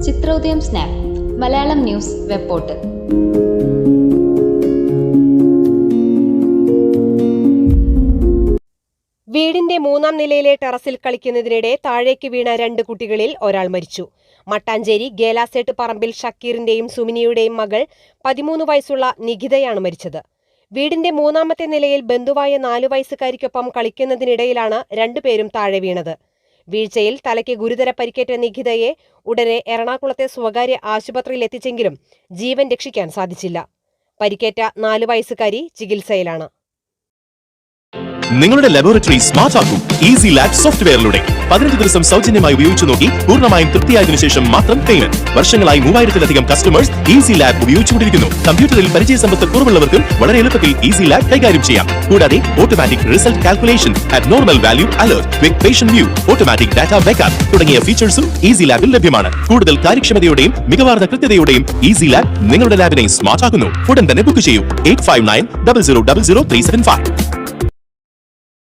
Chithrodayam snap Malayalam news web portal. വീടിന്റെ 3-ാം നിലയിലെ ടെറസിൽ കളിക്കുന്നതിനിടെ താഴേക്ക് വീണ 2 കുട്ടികളിൽ ഒരാൾ മരിച്ചു. മട്ടാഞ്ചേരി ഗേലാസേട്ട് പറമ്പിൽ ഷക്കീറിന്റെയും സുമിനിയുടെയും മകൾ 13 വയസ്സുള്ള നിഖിതയാണ് മരിച്ചത്. വീടിന്റെ 3-ാമത്തെ നിലയിൽ ബന്ധുവായ 4 വയസ്സുകാരിക്കൊപ്പം കളിക്കുന്നതിനിടയിലാണ് 2 പേരും താഴെ വീണത്. വീഴ്ചയിൽ തലയ്ക്ക് ഗുരുതര പരിക്കേറ്റ നിഖിതയെ ഉടനെ എറണാകുളത്തെ സ്വകാര്യ ആശുപത്രിയിൽ എത്തിച്ചെങ്കിലും ജീവൻ രക്ഷിക്കാൻ സാധിച്ചില്ല. പരിക്കേറ്റ 4 വയസ്സുകാരി ചികിത്സയിലാണ്. നിങ്ങളുടെ ലബോറട്ടറി സ്മാർട്ട് ആക്കൂ ഈസി ലാബ് സോഫ്റ്റ്വെയറിലൂടെ. 15 ദിവസം സൗജന്യമായി ഉപയോഗിച്ചു നോക്കി പൂർണ്ണമായും തൃപ്തിയായതിനു ശേഷം മാത്രം പേയ്മെന്റ്. വർഷങ്ങളായി 3000-ത്തിലധികം കസ്റ്റമേഴ്സ് ഈസി ലാബ് ഉപയോഗിച്ചുകൊണ്ടിരിക്കുന്നു. കമ്പ്യൂട്ടറിൽ പരിചയസമ്പത്ത് കുറവുള്ളവർക്കും വളരെ എളുപ്പത്തിൽ ഈസി ലാബ് കൈകാര്യം ചെയ്യാം. കൂടാതെ automatic result calculation, abnormal value alert, quick patient view, automatic data backup തുടങ്ങിയ ഫീച്ചേഴ്സും ഈസി ലാബിൽ ലഭ്യമാണ്. കൂടുതൽ കാര്യക്ഷമതയോടെയും മികവാർന്ന കൃത്യതയോടെയും ഈസി ലാബ് നിങ്ങളുടെ ലാബിനെ സ്മാർട്ട് ആക്കുന്നു. ഉടൻ തന്നെ ബുക്ക് ചെയ്യൂ 85900375.